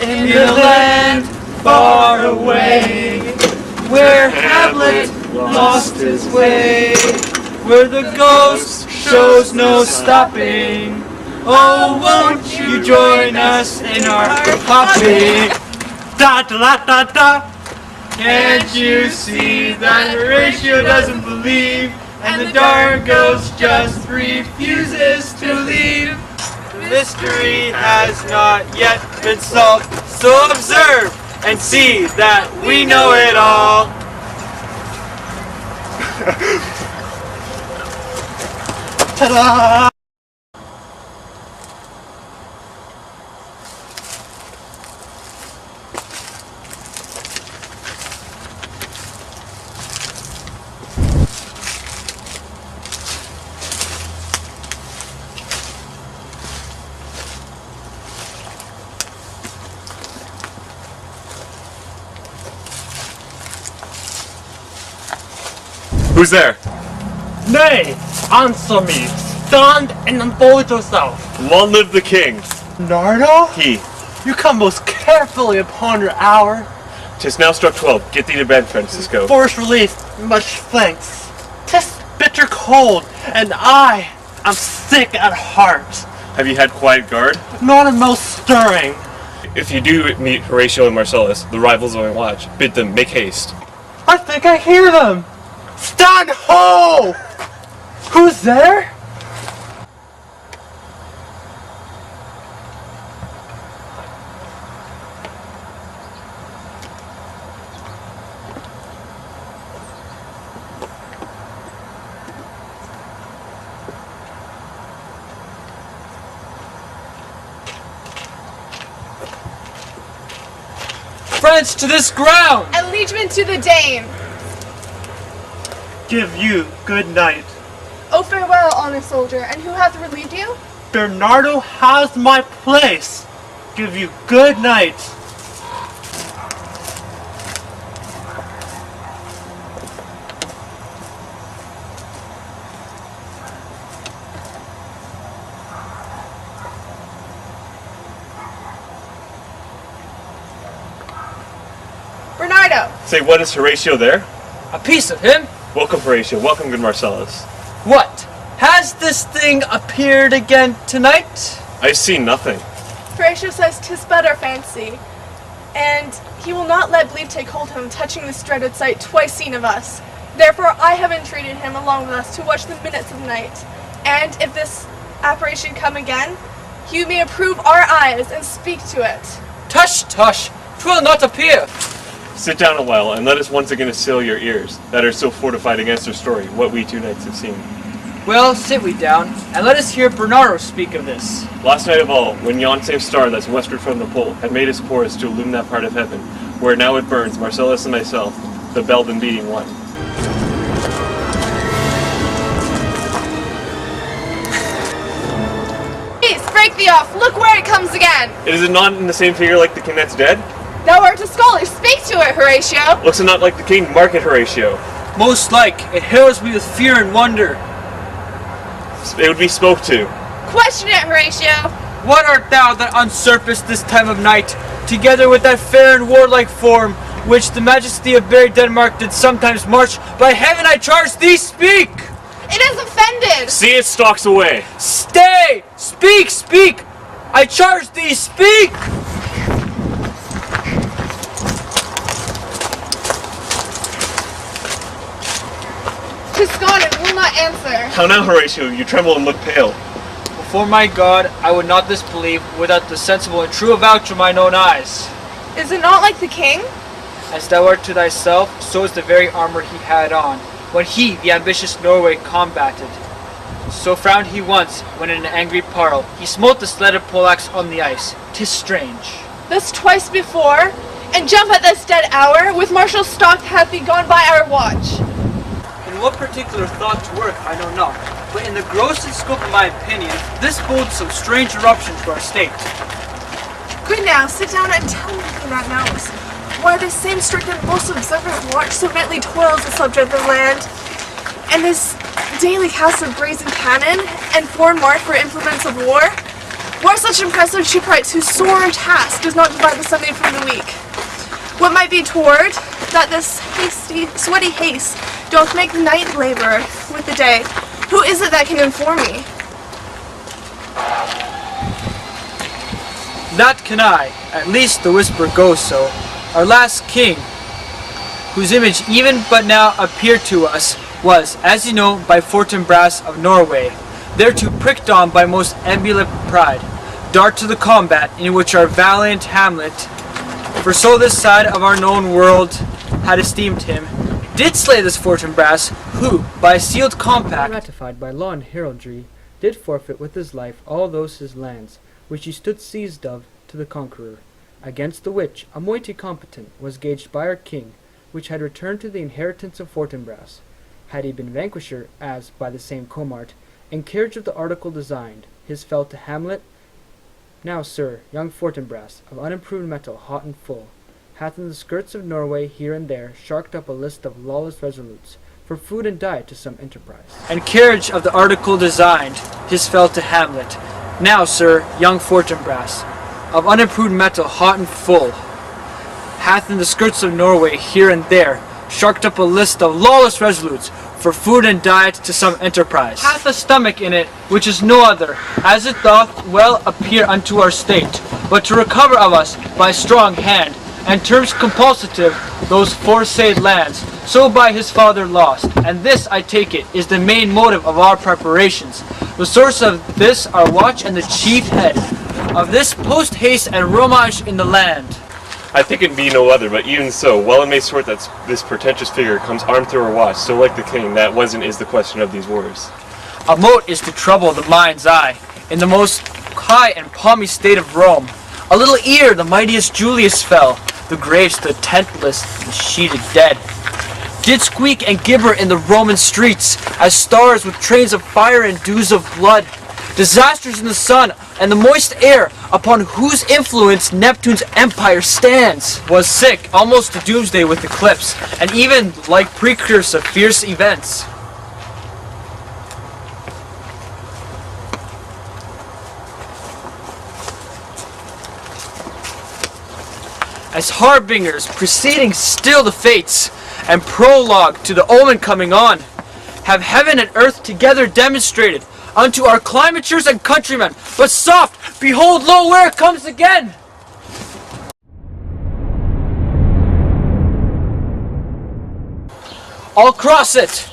in the land far away, where Hamlet lost his way, where the ghost shows no stopping. Oh, won't you join us in our hopping? Da da da da da. Can't you see that Horatio doesn't believe, and the darn ghost just refuses to leave? The mystery has not yet been solved, so observe and see that we know it all. Ta-da! Who's there? Nay, answer me. Stand and unfold yourself. Long live the king. Bernardo? He. You come most carefully upon your hour. 'Tis now struck 12. Get thee to bed, Francisco. Forced relief, much thanks. 'Tis bitter cold, and I am sick at heart. Have you had quiet guard? Not a most stirring. If you do meet Horatio and Marcellus, the rivals of my watch, bid them make haste. I think I hear them. Stand ho! Who's there? Friends to this ground! And liegemen to the Dane! Give you good night. Oh, farewell, honest soldier, and who hath relieved you? Bernardo has my place. Give you good night. Bernardo! Say, what, is Horatio there? A piece of him? Welcome, Horatio. Welcome, good Marcellus. What? Has this thing appeared again tonight? I see nothing. Horatio says 'tis but our fancy, and he will not let belief take hold of him, touching this dreaded sight twice seen of us. Therefore I have entreated him along with us to watch the minutes of night, and if this apparition come again, he may approve our eyes and speak to it. Tush, tush, 'twill not appear. Sit down a while, and let us once again assail your ears, that are so fortified against our story, what we 2 nights have seen. Well, sit we down, and let us hear Bernardo speak of this. Last night of all, when yon same star that's westward from the pole had made its course to illumine that part of heaven, where now it burns, Marcellus and myself, the bell then beating one. Please, break thee off, look where it comes again! Is it not in the same figure like the king that's dead? Thou art a scholar, speak to it, Horatio! Looks it not like the king? Mark it, Horatio. Most like, it hails me with fear and wonder. It would be spoke to. Question it, Horatio! What art thou that unsurfaced this time of night, together with that fair and warlike form, which the majesty of Barry Denmark did sometimes march? By heaven I charge thee, speak! It is offended! See, it stalks away. Stay! Speak, speak! I charge thee, speak! 'Tis gone and will not answer. How now, Horatio? You tremble and look pale. Before my God, I would not disbelieve without the sensible and true avouch of mine own eyes. Is it not like the king? As thou art to thyself, so is the very armor he had on, when he, the ambitious Norway, combated. So frowned he once, when in an angry parle, he smote the sledded poleaxe on the ice. 'Tis strange. Thus twice before, and jump at this dead hour, with martial stalk hath he gone by our watch. In what particular thought to work, I know not, but in the grossest scope of my opinion, this bodes some strange eruption to our state. Good now, sit down and tell me who that knows. Why this same strict and most observant watch so nightly toils the subject of land, and this daily cast of brazen cannon, and foreign mark for implements of war? We're such impressive shipwrights whose sore task does not divide the Sunday from the week. What might be toward that this hasty, sweaty haste doth make the night labor with the day? Who is it that can inform me? That can I, at least the whisper goes so. Our last king, whose image even but now appeared to us, was, as you know, by Fortinbras of Norway, thereto pricked on by most emulate pride, dart to the combat in which our valiant Hamlet, for so this side of our known world had esteemed him, did slay this Fortinbras, who, by a sealed compact, ratified by law and heraldry, did forfeit with his life all those his lands, which he stood seized of to the conqueror, against the which a moiety competent was gauged by our king, which had returned to the inheritance of Fortinbras, had he been vanquisher, as, by the same comart, in carriage of the article designed, his fell to Hamlet. Now, sir, young Fortinbras, of unimproved metal, hot and full, hath in the skirts of Norway here and there sharked up a list of lawless resolutes, for food and diet to some enterprise. and carriage of the article designed, his fell to Hamlet. Now, sir, young Fortinbras, of unimproved metal, hot and full, hath in the skirts of Norway here and there sharked up a list of lawless resolutes, for food and diet to some enterprise. Hath a stomach in it, which is no other, as it doth well appear unto our state, but to recover of us by strong hand, and terms compulsative those foresaid lands, so by his father lost. And this, I take it, is the main motive of our preparations, the source of this our watch and the chief head of this post-haste and romage in the land. I think it be no other, but even so, well it may sort that this portentous figure comes armed through our watch, so like the king, that was and is the question of these wars. A mote is to trouble the mind's eye, in the most high and palmy state of Rome. A little ere the mightiest Julius fell, the grave stood tentless, the sheeted dead. Did squeak and gibber in the Roman streets, as stars with trains of fire and dews of blood. Disasters in the sun and the moist air, upon whose influence Neptune's empire stands, was sick almost to doomsday with eclipse, and even like precursor of fierce events. As harbingers preceding still the fates, and prologue to the omen coming on, have heaven and earth together demonstrated unto our climatures and countrymen. But soft, behold, lo, where it comes again! I'll cross it,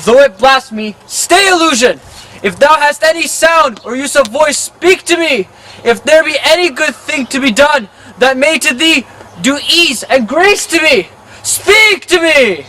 though it blast me. Stay, illusion! If thou hast any sound or use of voice, speak to me. If there be any good thing to be done, that may to thee do ease and grace to me, speak to me!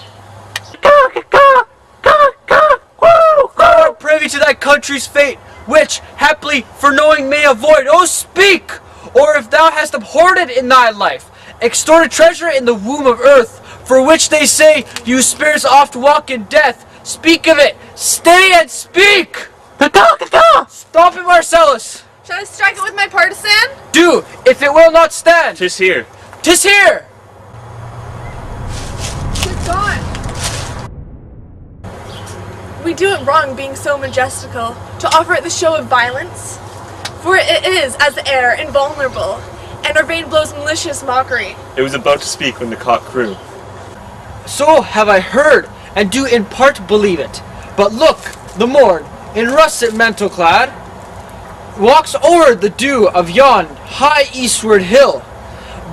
Thou art privy to thy country's fate, which, haply, for knowing may avoid. Oh, speak! Or if thou hast abhorred it in thy life, extorted treasure in the womb of earth, for which they say you spirits oft walk in death, speak of it, stay and speak! Stop it, Marcellus! Shall I strike it with my partisan? Do, if it will not stand! 'Tis here. 'Tis here! It's gone. We do it wrong being so majestical, to offer it the show of violence. For it is, as the air, invulnerable, and our vein blows malicious mockery. It was about to speak when the cock crew. So have I heard, and do in part believe it. But look, the morn, in russet mantle clad, walks o'er the dew of yon high eastward hill.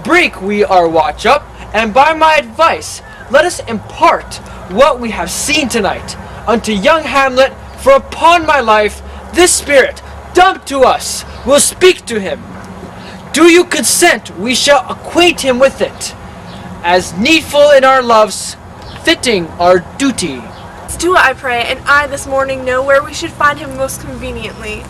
Break we our watch up, and by my advice, let us impart what we have seen tonight unto young Hamlet, for upon my life, this spirit, dumped to us, will speak to him. Do you consent we shall acquaint him with it, as needful in our loves, fitting our duty? Do it, I pray, and I this morning know where we should find him most conveniently.